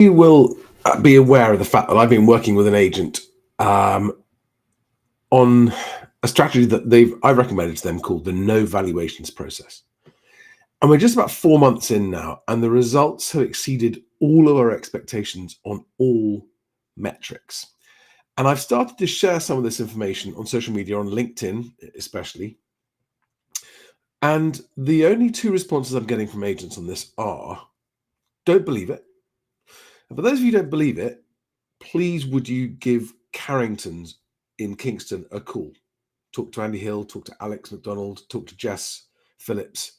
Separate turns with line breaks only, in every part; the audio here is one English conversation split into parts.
You will be aware of the fact that I've been working with an agent on a strategy that I've recommended to them called the no valuations process. And we're just about 4 months in now, and the results have exceeded all of our expectations on all metrics. And I've started to share some of this information on social media, on LinkedIn especially. And the only two responses I'm getting from agents on this are, don't believe it. And for those of you who don't believe it, please would you give Carringtons in Kingston a call? Talk to Andy Hill, talk to Alex McDonald, talk to Jess Phillips,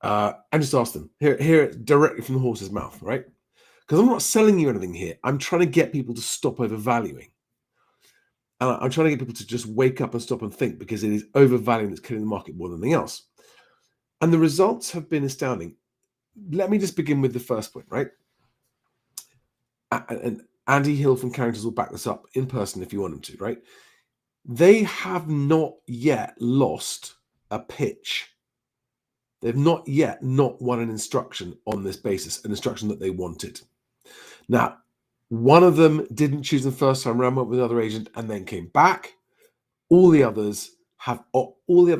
and just ask them. Hear it directly from the horse's mouth, right? Because I'm not selling you anything here. I'm trying to get people to stop overvaluing. And I'm trying to get people to just wake up and stop and think, because it is overvaluing that's killing the market more than anything else. And the results have been astounding. Let me just begin with the first point, right? And Andy Hill from Carringtons will back this up in person if you want him to, right? They have not yet lost a pitch. They've not yet not won an instruction on this basis, an instruction that they wanted. Now, one of them didn't choose the first time around, went with another agent and then came back. All the other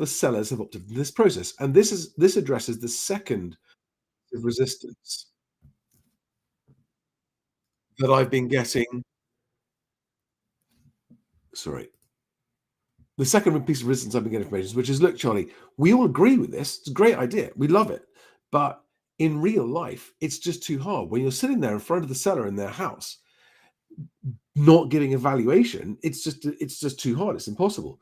sellers have opted for this process. And this addresses the second resistance that I've been getting. Sorry. The second piece of resistance I've been getting information, which is, look, Charlie, we all agree with this. It's a great idea. We love it. But in real life, it's just too hard. When you're sitting there in front of the seller in their house, not giving a valuation, it's just too hard. It's impossible.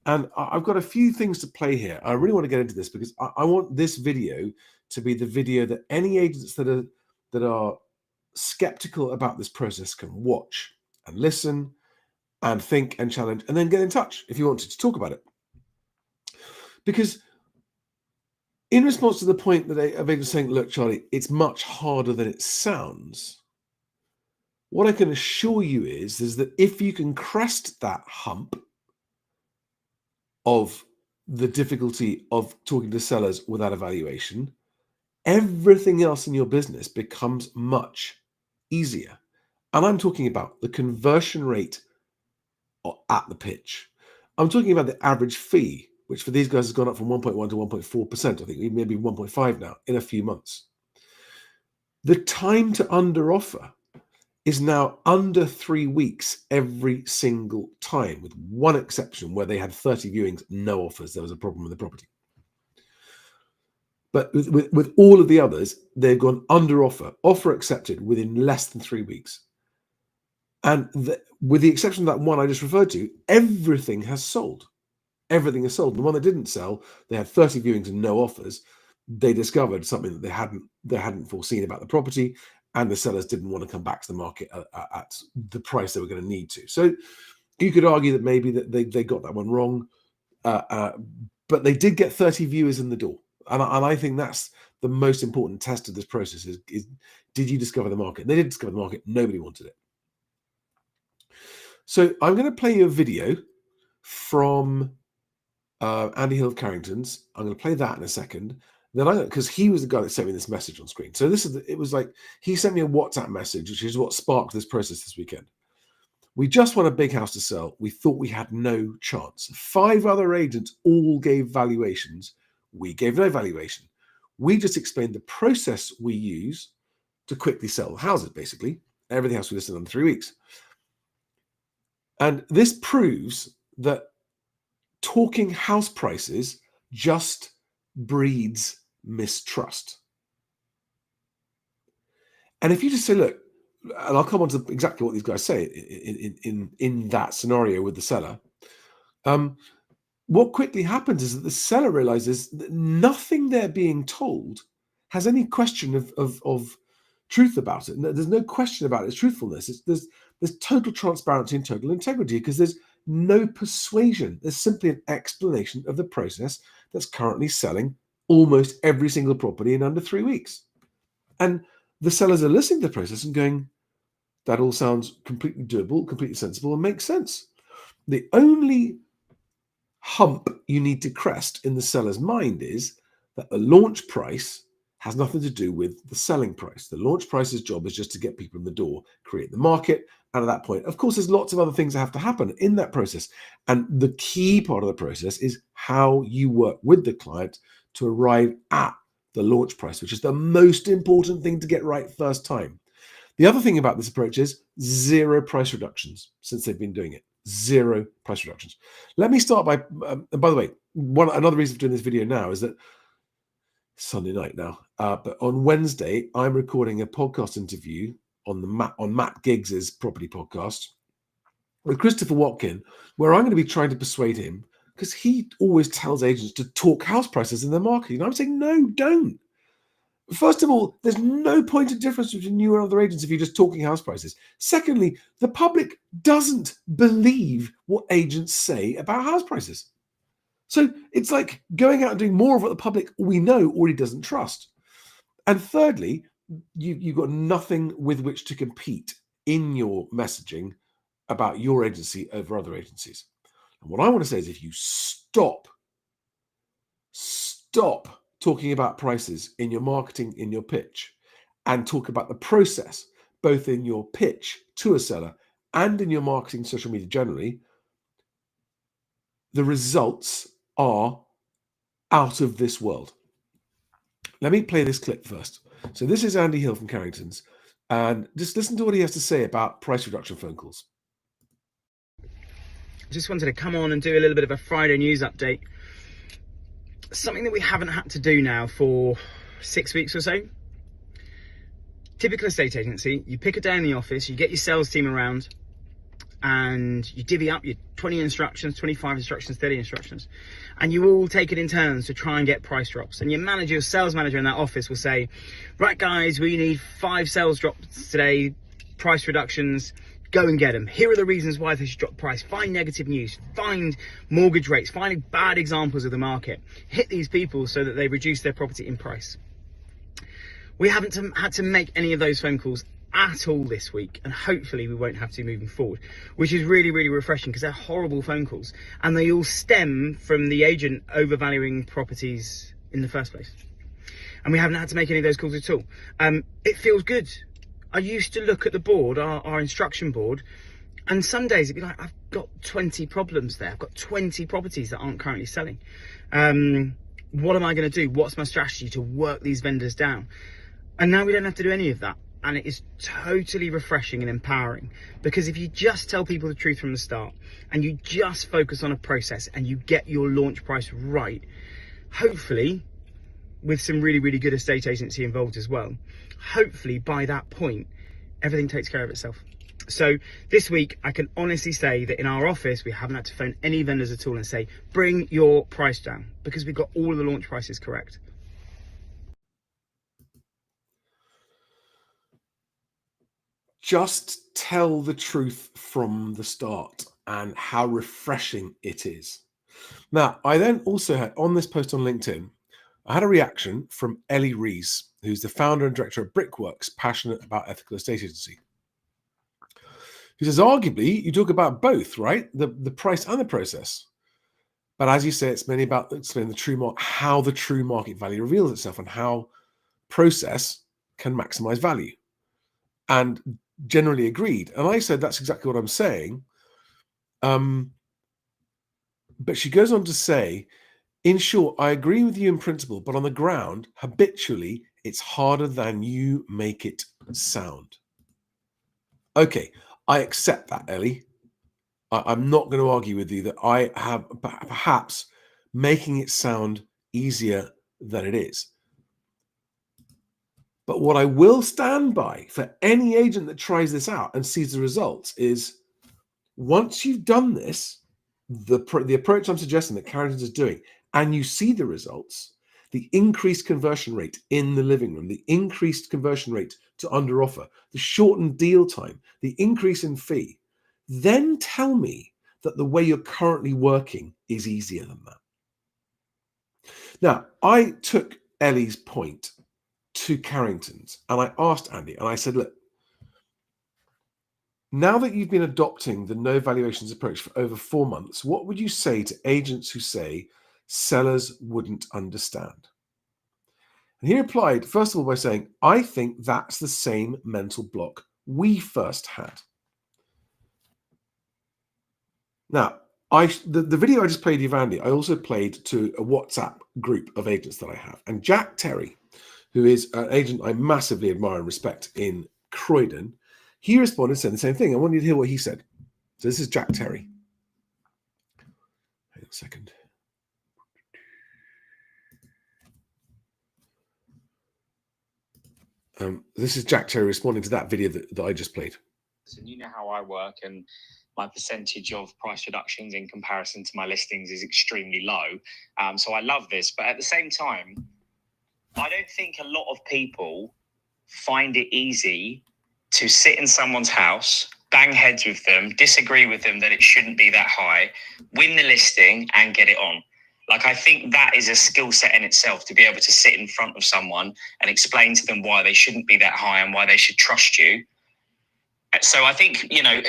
And I've got a few things to play here. I really want to get into this because I want this video to be the video that any agents that are skeptical about this process can watch and listen and think and challenge, and then get in touch if you wanted to talk about it. Because in response to the point that I've been saying, look, Charlie, it's much harder than it sounds. What I can assure you is that if you can crest that hump of the difficulty of talking to sellers without a valuation, everything else in your business becomes much easier. And I'm talking about the conversion rate at the pitch. I'm talking about the average fee, which for these guys has gone up from 1.1 to 1.4%. I think maybe 1.5 now in a few months. The time to under offer is now under 3 weeks every single time, with one exception where they had 30 viewings, no offers. There was a problem with the property. But with all of the others, they've gone under offer accepted within less than 3 weeks. And with the exception of that one I just referred to, everything has sold. Everything is sold. The one that didn't sell, they had 30 viewings and no offers. They discovered something that they hadn't foreseen about the property, and the sellers didn't want to come back to the market at the price they were going to need to. So you could argue that maybe that they got that one wrong, but they did get 30 viewers in the door. And I think that's the most important test of this process is did you discover the market? They did discover the market. Nobody wanted it. So I'm going to play you a video from Andy Hill of Carringtons. I'm going to play that in a second. Then because he was the guy that sent me this message on screen. So it was like he sent me a WhatsApp message, which is what sparked this process this weekend. We just want a big house to sell. We thought we had no chance. 5 other agents all gave valuations. We gave no valuation. We just explained the process we use to quickly sell the houses, basically. Everything else we listed under 3 weeks. And this proves that talking house prices just breeds mistrust. And if you just say, look, and I'll come on to exactly what these guys say in that scenario with the seller, what quickly happens is that the seller realizes that nothing they're being told has any question of truth about it. There's no question about its truthfulness. There's total transparency and total integrity because there's no persuasion. There's simply an explanation of the process that's currently selling almost every single property in under 3 weeks. And the sellers are listening to the process and going, that all sounds completely doable, completely sensible, and makes sense. The only hump you need to crest in the seller's mind is that the launch price has nothing to do with the selling price. The launch price's job is just to get people in the door, create the market. And at that point, of course, there's lots of other things that have to happen in that process. And the key part of the process is how you work with the client to arrive at the launch price, which is the most important thing to get right first time. The other thing about this approach is zero price reductions since they've been doing it. Zero price reductions. Let me start by, by the way, another reason for doing this video now is that Sunday night now, but on Wednesday, I'm recording a podcast interview on Matt Giggs's property podcast with Christopher Watkin, where I'm going to be trying to persuade him, because he always tells agents to talk house prices in their marketing. And I'm saying, no, don't. First of all, there's no point of difference between you and other agents if you're just talking house prices. Secondly, the public doesn't believe what agents say about house prices. So it's like going out and doing more of what the public we know already doesn't trust. And thirdly, you've got nothing with which to compete in your messaging about your agency over other agencies. And what I want to say is, if you stop talking about prices in your marketing, in your pitch, and talk about the process, both in your pitch to a seller and in your marketing, social media generally, the results are out of this world. Let me play this clip first. So this is Andy Hill from Carringtons, and just listen to what he has to say about price reduction phone calls.
Just wanted to come on and do a little bit of a Friday news update. Something that we haven't had to do now for 6 weeks or so. Typical estate agency, you pick a day in the office, you get your sales team around, and you divvy up your 20 instructions, 25 instructions, 30 instructions, and you all take it in turns to try and get price drops. And your sales manager in that office will say, right guys, we need 5 sales drops today, price reductions, go and get them. Here are the reasons why they should drop price. Find negative news, find mortgage rates, find bad examples of the market. Hit these people so that they reduce their property in price. We haven't had to make any of those phone calls at all this week, and hopefully we won't have to moving forward, which is really, really refreshing, because they're horrible phone calls and they all stem from the agent overvaluing properties in the first place. And we haven't had to make any of those calls at all. It feels good. I used to look at the board, our instruction board, and some days it'd be like, I've got 20 problems there. I've got 20 properties that aren't currently selling. What am I going to do? What's my strategy to work these vendors down? And now we don't have to do any of that. And it is totally refreshing and empowering, because if you just tell people the truth from the start and you just focus on a process and you get your launch price right, hopefully with some really, really good estate agency involved as well, hopefully by that point, everything takes care of itself. So this week, I can honestly say that in our office, we haven't had to phone any vendors at all and say, bring your price down, because we've got all of the launch prices correct.
Just tell the truth from the start, and how refreshing it is. Now, I then also had, on this post on LinkedIn, I had a reaction from Ellie Rees, who's the founder and director of Brickworks, passionate about ethical estate agency. He says, arguably, you talk about both, right? The price and the process. But as you say, it's mainly about explaining how the true market value reveals itself, and how process can maximize value. And generally agreed. And I said, that's exactly what I'm saying. But she goes on to say, in short, I agree with you in principle, but on the ground, habitually, it's harder than you make it sound. Okay, I accept that, Ellie. I'm not going to argue with you that I have perhaps making it sound easier than it is. But what I will stand by for any agent that tries this out and sees the results is, once you've done this, the approach I'm suggesting that Carringtons is doing, and you see the results, the increased conversion rate in the living room, the increased conversion rate to under offer, the shortened deal time, the increase in fee, then tell me that the way you're currently working is easier than that. Now, I took Ellie's point to Carringtons, and I asked Andy, and I said, look, now that you've been adopting the no valuations approach for over 4 months, what would you say to agents who say sellers wouldn't understand? And he replied, first of all, by saying, I think that's the same mental block we first had. Now, the video I just played you, Andy, I also played to a WhatsApp group of agents that I have. And Jack Terry, who is an agent I massively admire and respect in Croydon, he responded saying the same thing. I want you to hear what he said. So this is Jack Terry. Hang on a second. This is Jack Terry responding to that video that I just played.
And you know how I work, and my percentage of price reductions in comparison to my listings is extremely low. So I love this, but at the same time, I don't think a lot of people find it easy to sit in someone's house, bang heads with them, disagree with them that it shouldn't be that high, win the listing and get it on. Like, I think that is a skill set in itself, to be able to sit in front of someone and explain to them why they shouldn't be that high and why they should trust you. So I think, you know,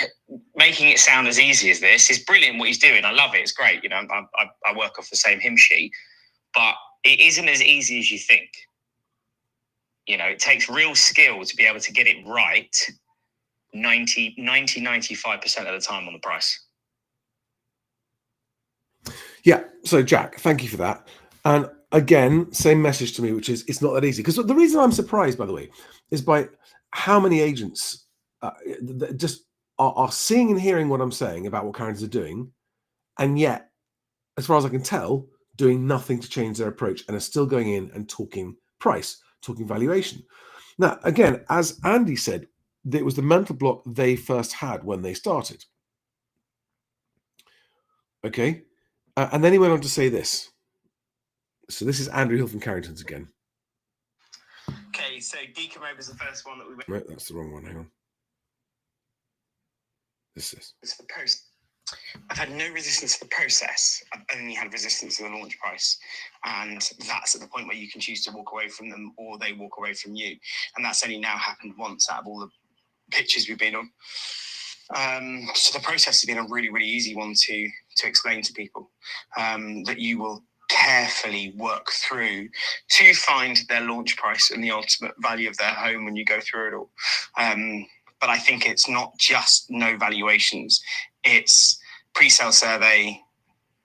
making it sound as easy as this is brilliant what he's doing. I love it. It's great. You know, I work off the same hymn sheet, but it isn't as easy as you think. You know, it takes real skill to be able to get it right 95% of the time on the price.
Yeah. So, Jack, thank you for that. And again, same message to me, which is it's not that easy. Because the reason I'm surprised, by the way, is by how many agents just are seeing and hearing what I'm saying about what Carringtons are doing, and yet, as far as I can tell, doing nothing to change their approach and are still going in and talking price, talking valuation. Now, again, as Andy said, it was the mental block they first had when they started. Okay. And then he went on to say this. So this is Andrew Hill from Carringtons again.
Okay, so Decamo was the first one that we went.
Right, that's the wrong one. Hang on. This is.
It's the post. I've had no resistance to the process. I've only had resistance to the launch price. And that's at the point where you can choose to walk away from them or they walk away from you. And that's only now happened once out of all the pitches we've been on. So the process has been a really, really easy one to explain to people, that you will carefully work through to find their launch price and the ultimate value of their home when you go through it all. But I think it's not just no valuations. It's pre-sale survey,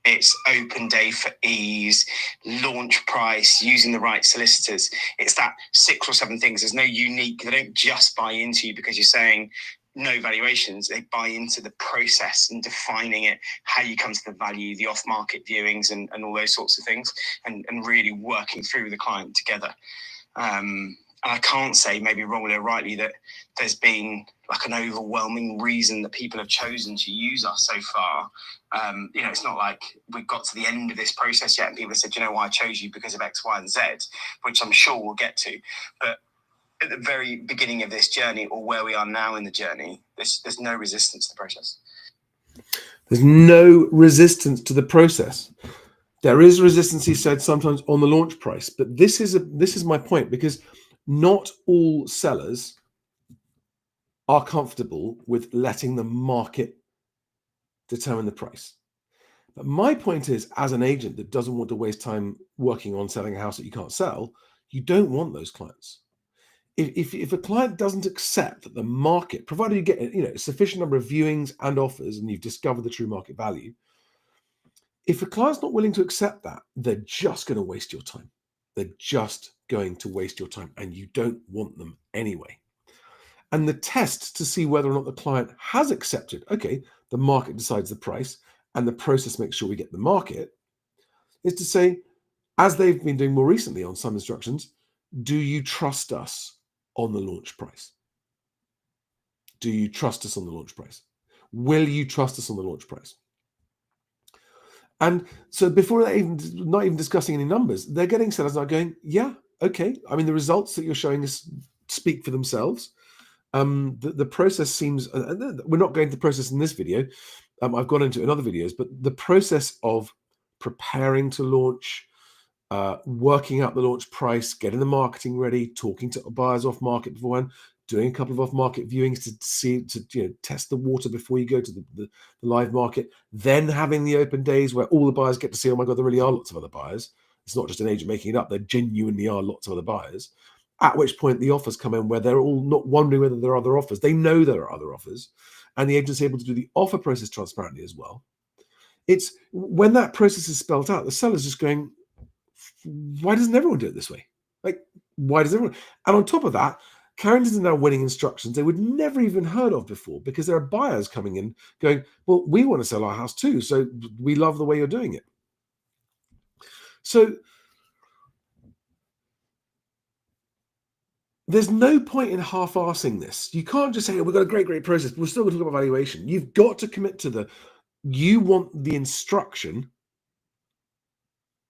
it's open day for ease, launch price, using the right solicitors. It's that 6 or 7 things. There's no unique. They don't just buy into you because you're saying no valuations. They buy into the process and defining it, how you come to the value, the off-market viewings and all those sorts of things, and really working through the client together. I can't say, maybe wrongly or rightly, that there's been like an overwhelming reason that people have chosen to use us so far. You know, it's not like we've got to the end of this process yet and people have said, you know why I chose you because of X, Y, and Z, which I'm sure we'll get to. But at the very beginning of this journey, or where we are now in the journey, there's no resistance to the process.
There's no resistance to the process. There is resistance, he said, sometimes on the launch price. But this is my point, because not all sellers are comfortable with letting the market determine the price. But my point is, as an agent that doesn't want to waste time working on selling a house that you can't sell, you don't want those clients. If a client doesn't accept that the market, provided you get a sufficient number of viewings and offers and you've discovered the true market value, if a client's not willing to accept that, they're just going to waste your time. They're just going to waste your time, and you don't want them anyway. And the test to see whether or not the client has accepted, okay, the market decides the price and the process makes sure we get the market, is to say, as they've been doing more recently on some instructions, do you trust us on the launch price? Do you trust us on the launch price? Will you trust us on the launch price? And so before they not even discussing any numbers, they're getting sellers now going, yeah, okay. I mean, the results that you're showing us speak for themselves. The process seems, we're not going to the process in this video. I've gone into it in other videos, but the process of preparing to launch, working out the launch price, getting the marketing ready, talking to buyers off market beforehand, doing a couple of off-market viewings to test the water before you go to the live market, then having the open days where all the buyers get to see, oh my God, there really are lots of other buyers, It's not just an agent making it up. There genuinely are lots of other buyers. At which point the offers come in where they're all not wondering whether there are other offers. They know there are other offers, and the agent's able to do the offer process transparently as well. It's when that process is spelled out, the seller's just going, why doesn't everyone do it this way? Like, why does everyone? And on top of that, Carringtons are now winning instructions they would never even heard of before, because there are buyers coming in going, well, we want to sell our house too, so we love the way you're doing it. So there's no point in half-arsing this. You can't just say, oh, we've got a great process, but we're still going to talk about valuation. You've got to commit to you want the instruction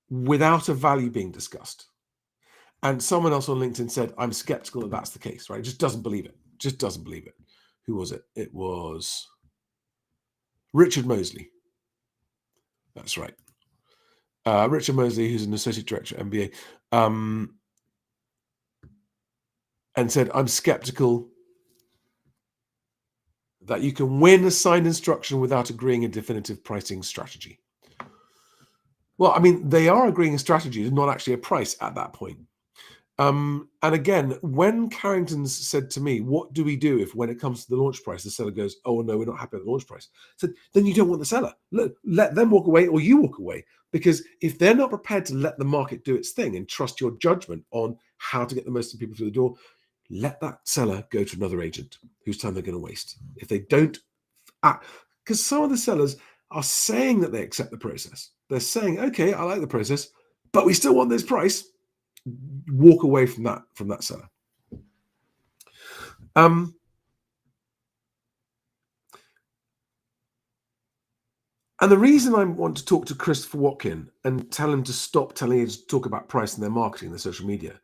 without a value being discussed. And someone else on LinkedIn said, I'm skeptical that that's the case, right? Just doesn't believe it. Just doesn't believe it. Who was it? It was Richard Mosley. That's right. Richard Mosley, who's an associate director at MBA, and said, I'm skeptical that you can win a signed instruction without agreeing a definitive pricing strategy. Well, I mean, they are agreeing a strategy, not actually a price at that point. And again, when Carringtons said to me, what do we do if when it comes to the launch price, the seller goes, oh, no, we're not happy with the launch price? So then you don't want the seller. Let them walk away, or you walk away. Because if they're not prepared to let the market do its thing and trust your judgment on how to get the most people through the door, let that seller go to another agent whose time they're going to waste. If they don't act, because some of the sellers are saying that they accept the process. They're saying, okay, I like the process, but we still want this price. Walk away from that seller. And the reason I want to talk to Christopher Watkin and tell him to stop telling agents to talk about price in their marketing, their social media,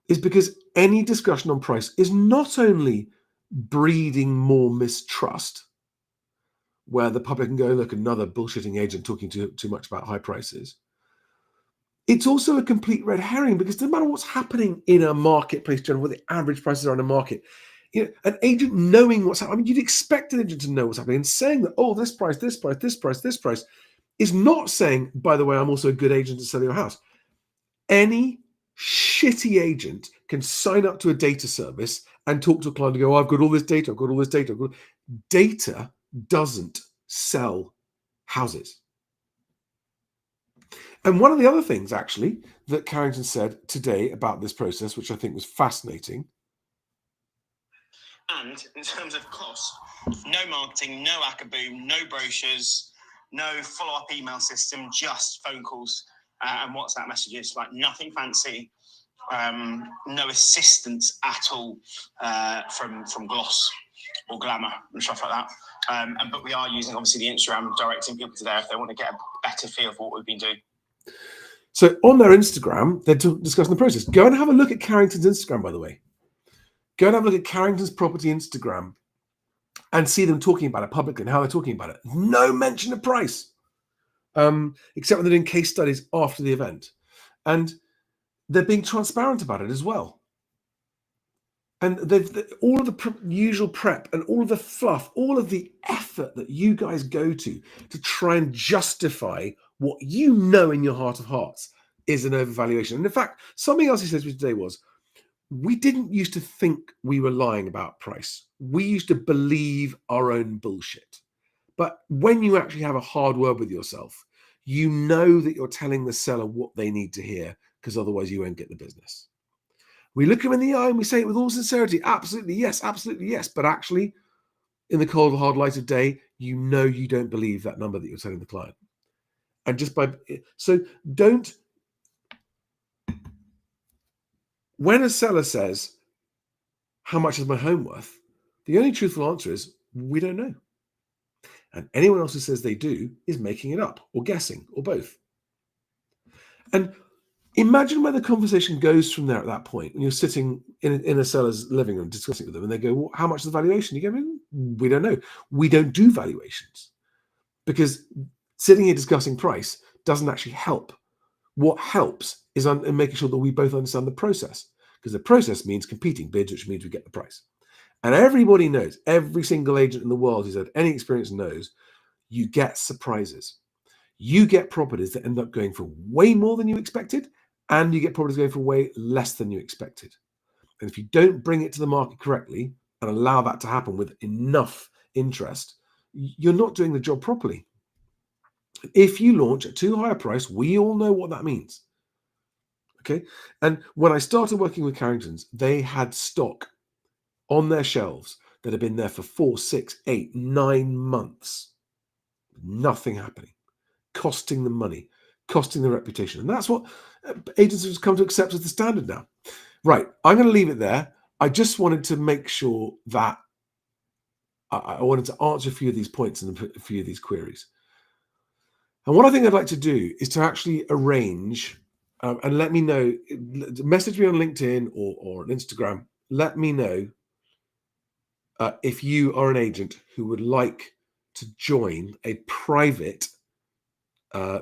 is because any discussion on price is not only breeding more mistrust, where the public can go, look, another bullshitting agent talking too much about high prices. It's also a complete red herring, because no matter what's happening in a marketplace, generally, what the average prices are in a market, an agent knowing what's happening, I mean, you'd expect an agent to know what's happening, and saying that, oh, this price is not saying, by the way, I'm also a good agent to sell your house. Any shitty agent can sign up to a data service and talk to a client and go, oh, I've got all this data, Data doesn't sell houses. And one of the other things, actually, that Carrington said today about this process, which I think was fascinating.
And in terms of cost, no marketing, no Akaboom, no brochures, no follow-up email system, just phone calls and WhatsApp messages, like nothing fancy, no assistance at all from Gloss or Glamour and stuff like that. But we are using, obviously, the Instagram, directing people to there if they want to get a better feel for what we've been doing.
So on their Instagram, they're discussing the process. Go and have a look at Carrington's Instagram, by the way. Go and have a look at Carrington's property Instagram and see them talking about it publicly and how they're talking about it. No mention of price, except when they're doing case studies after the event. And they're being transparent about it as well. And all of the usual prep and all of the fluff, all of the effort that you guys go to try and justify what you know in your heart of hearts is an overvaluation. And in fact, something else he said to me today was, we didn't used to think we were lying about price. We used to believe our own bullshit. But when you actually have a hard word with yourself, you know that you're telling the seller what they need to hear, because otherwise you won't get the business. We look them in the eye and we say it with all sincerity, absolutely yes. But actually, in the cold, hard light of day, you know you don't believe that number that you're telling the client. And don't, when a seller says, how much is my home worth? The only truthful answer is, we don't know. And anyone else who says they do is making it up or guessing or both. And imagine where the conversation goes from there at that point, when you're sitting in a seller's living room discussing with them, and they go, well, how much is the valuation? You go, we don't know. We don't do valuations, because sitting here discussing price doesn't actually help. What helps is in making sure that we both understand the process, because the process means competing bids, which means we get the price. And everybody knows, every single agent in the world who's had any experience knows, you get surprises. you get properties that end up going for way more than you expected, and you get properties going for way less than you expected. And if you don't bring it to the market correctly and allow that to happen with enough interest, you're not doing the job properly. If you launch at too high a price, we all know what that means. Okay. And when I started working with Carringtons, they had stock on their shelves that had been there for 4, 6, 8, 9 months. Nothing happening, costing them money, costing their reputation. And that's what agents have come to accept as the standard now. Right. I'm going to leave it there. I just wanted to make sure that I wanted to answer a few of these points and a few of these queries. And what I think I'd like to do is to actually arrange and let me know, message me on LinkedIn or on Instagram. Let me know if you are an agent who would like to join a private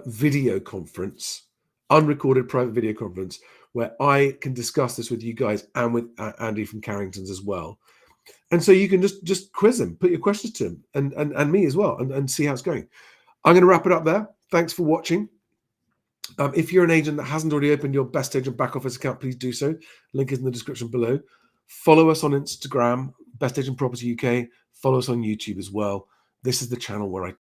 video conference, unrecorded private video conference, where I can discuss this with you guys and with Andy from Carringtons as well. And so you can just quiz him, put your questions to him and me as well, and see how it's going. I'm going to wrap it up there. Thanks for watching. If you're an agent that hasn't already opened your BestAgent back office account, please do so. Link is in the description below. Follow us on Instagram, BestAgent Property UK. Follow us on YouTube as well. This is the channel where I